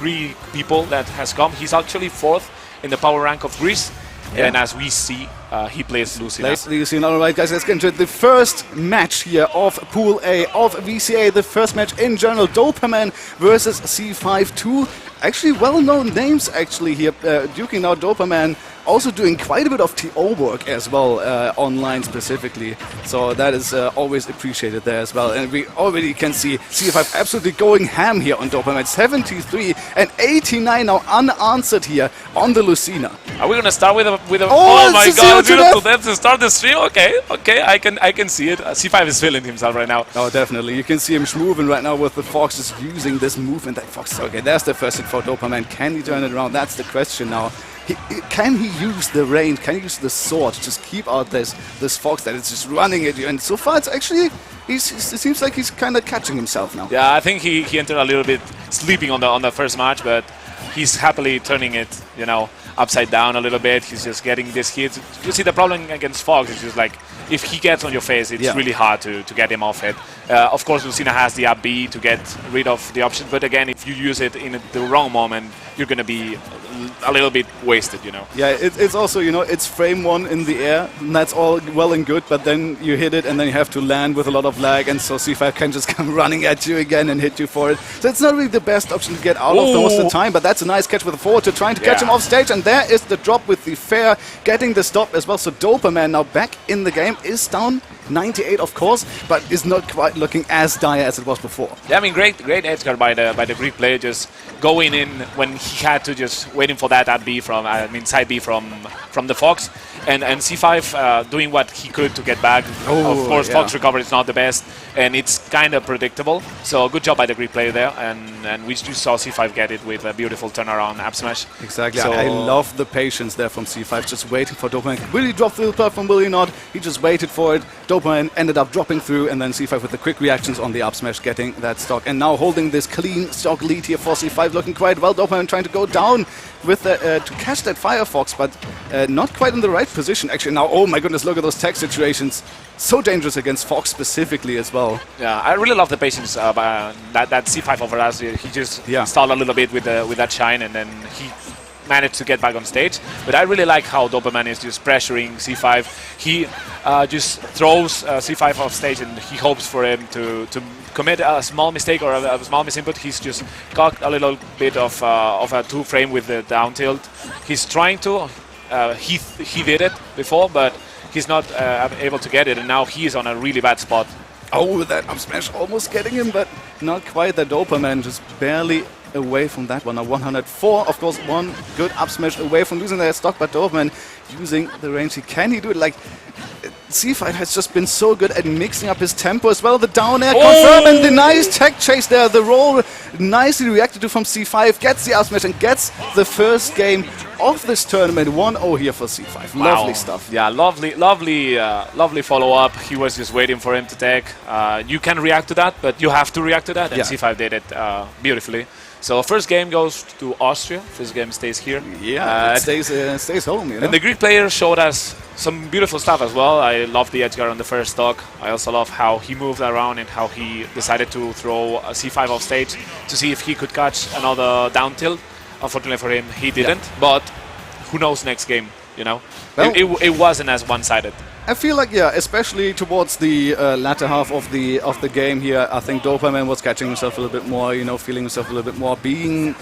Greek people that has come. He's actually 4th in the power rank of Greece. Yeah. And as we see, he plays Lucina. All right, guys, let's get into it. The first match here of Pool A of VCA, the first match in general, doperman versus cFive. Two actually well-known names actually here, duking now doperman. Also doing quite a bit of TO work as well, online specifically. So that is always appreciated there as well. And we already can see cFive absolutely going ham here on doperman. 73 and 89 now unanswered here on the Lucina. Are we going to start with a oh my god, 0 to death to start the stream? Okay, I can see it. cFive is feeling himself right now. Oh, definitely. You can see him moving right now with the Fox, just using this movement. That Fox, okay, there's the first hit for doperman. Can he turn it around? That's the question now. Can he use the range? Can he use the sword to just keep out this Fox that is just running at you? And so far, it's actually it seems like he's kind of catching himself now. Yeah, I think he entered a little bit sleeping on the first match, but he's happily turning it, you know, upside down a little bit. He's just getting this hit. You see, the problem against Fox is just like if he gets on your face, it's really hard to get him off it. Of course, Lucina has the up B to get rid of the option, but again, if you use it in the wrong moment, you're going to be a little bit wasted, you know. Yeah, it's also, you know, it's frame 1 in the air, and that's all well and good, but then you hit it and then you have to land with a lot of lag, and so cFive can just come running at you again and hit you for it. So it's not really the best option to get out of most of the time, but that's a nice catch with the forward to trying to catch him off stage, and there is the drop with the fair, getting the stop as well. So doperman now back in the game, is down 98 of course, but is not quite looking as dire as it was before. Yeah, I mean, great edge guard by the Greek player, just going in when he had to, just waiting for that at B from, side B from the Fox, and cFive doing what he could to get back. Of course, Fox recovery is not the best, and it's kind of predictable. So good job by the Greek player there, and we just saw cFive get it with a beautiful turnaround up smash. Exactly. So I love the patience there from cFive, just waiting for doperman. Will he drop through the platform? Will he not? He just waited for it. doperman ended up dropping through, and then cFive with the quick reactions on the up smash, getting that stock, and now holding this clean stock lead here for cFive, looking quite well. doperman trying to go down with to catch that Firefox, but not quite in the right position actually. Now, oh my goodness, look at those tech situations. So dangerous against Fox specifically as well. Yeah, I really love the patience that cFive over us. He just stalled a little bit with that shine, and then he managed to get back on stage. But I really like how doperman is just pressuring cFive. He just throws cFive off stage, and he hopes for him to commit a small mistake or a small misinput. He's just got a little bit of a 2-frame with the down tilt. He's trying to. He did it before, but he's not able to get it, and now he is on a really bad spot. Oh, that up smash almost getting him, but not quite. The doperman just barely away from that one. Now 104, of course, one good up smash away from losing their stock, but doperman using the range. Can he do it? Like, cFive has just been so good at mixing up his tempo as well. The down air confirm, and the nice tech chase there. The roll nicely reacted to from cFive, gets the up smash and gets the first game of this tournament. 1-0 here for cFive. Wow. Lovely stuff. Yeah, lovely follow-up. He was just waiting for him to take. You can react to that, but you have to react to that, and cFive did it beautifully. So first game goes to Austria. First game stays here. Yeah, it stays home. You know? And the Greek player showed us some beautiful stuff as well. I love the edge guard on the first stock. I also love how he moved around and how he decided to throw a cFive off stage to see if he could catch another down tilt. Unfortunately for him, he didn't. But who knows next game, you know? Well, it wasn't as one-sided. I feel like, especially towards the latter half of the game here, I think doperman was catching himself a little bit more, you know, feeling himself a little bit more, being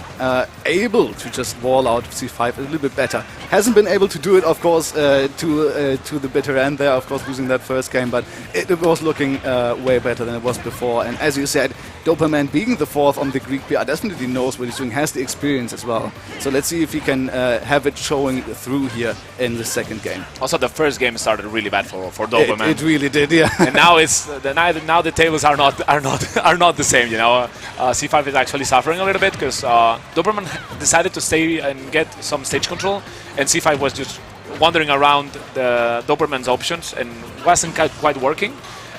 able to just wall out cFive a little bit better. Hasn't been able to do it, of course, to the bitter end there, of course, losing that first game, but it was looking way better than it was before. And as you said, doperman being the 4th on the Greek PR definitely knows what he's doing, has the experience as well. So let's see if he can have it showing through here in the second game. Also, the first game started really bad for doperman. It really did, yeah. And now now the tables are not the same, you know. cFive is actually suffering a little bit because doperman decided to stay and get some stage control, and cFive was just wandering around the doperman's options and wasn't quite working.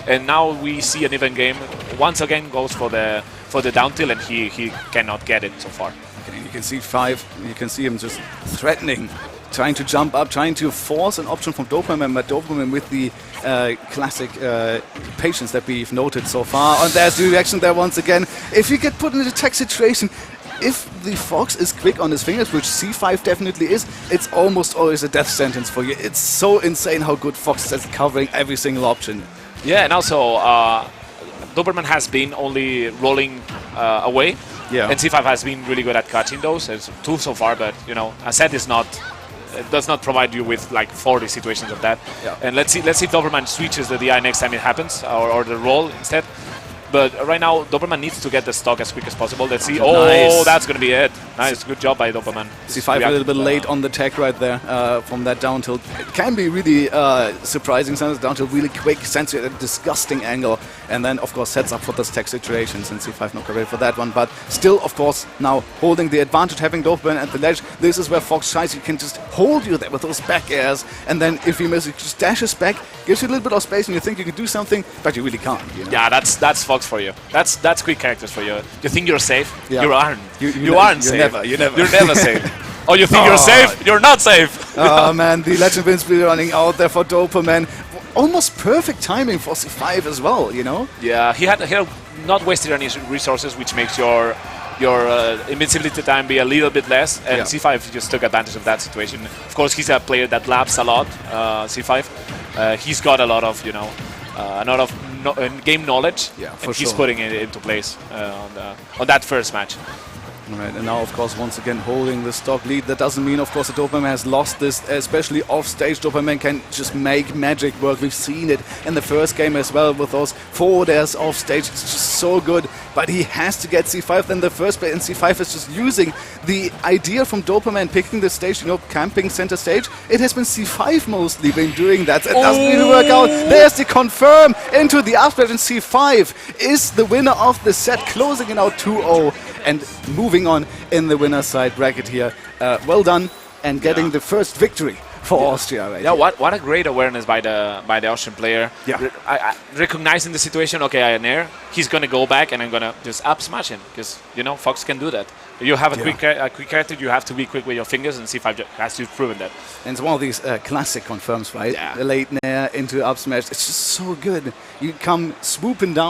And now we see an even game. Once again goes for the down tilt, and he cannot get it so far. Okay, you can see you can see him just threatening, trying to jump up, trying to force an option from doperman, but doperman with the classic patience that we've noted so far. And there's the reaction there once again. If you get put in a tech situation, if the Fox is quick on his fingers, which cFive definitely is, it's almost always a death sentence for you. It's so insane how good Fox is at covering every single option. Yeah, and also doperman has been only rolling away, and cFive has been really good at catching those. It's 2 so far, but you know, a set is not. It does not provide you with like 40 situations of that. And let's see if doperman switches the DI next time it happens, or the roll instead. But right now, doperman needs to get the stock as quick as possible. Let's see. Oh, nice. That's going to be it. Nice. Good job by doperman. cFive a little bit late on the tech right there from that down tilt. It can be really surprising. Sometimes down tilt really quick, sends you at a disgusting angle. And then, of course, sets up for this tech situation since cFive not ready for that one. But still, of course, now holding the advantage, having doperman at the ledge. This is where Fox shines. He can just hold you there with those back airs. And then if he misses, he just dashes back, gives you a little bit of space, and you think you can do something, but you really can't. You know? Yeah, that's Fox for you. That's quick characters for you. You think you're safe? Yeah. You aren't. You aren't safe. You're never. You're never safe. Oh, you think you're safe? You're not safe. Oh man, the Legend Wins be running out there for doperman. Almost perfect timing for cFive as well, you know? Yeah, he had not wasted any resources, which makes your invincibility time be a little bit less, and cFive just took advantage of that situation. Of course, he's a player that laps a lot, cFive. He's got a lot of, game knowledge, and he's putting it into place on that first match. Right, and now, of course, once again holding the stock lead. That doesn't mean, of course, that doperman has lost this, especially off-stage. Doperman can just make magic work. We've seen it in the first game as well with those forward airs off-stage. It's just so good, but he has to get cFive in the first place, and cFive is just using the idea from doperman picking the stage, you know, camping center stage. It has been cFive mostly been doing that. It doesn't really work out. There's the confirm into the upsplash, and cFive is the winner of the set, closing it out 2-0 and moving on in the winner's side bracket here. Well done, and getting the first victory for Austria. Right here. What a great awareness by the Austrian player. Recognizing the situation. Okay, I nair. He's gonna go back, and I'm gonna just up smash him because you know Fox can do that. You have a quick character. You have to be quick with your fingers, and cFive has to proven that. And it's one of these classic confirms, right? The late nair into up smash. It's just so good. You come swooping down.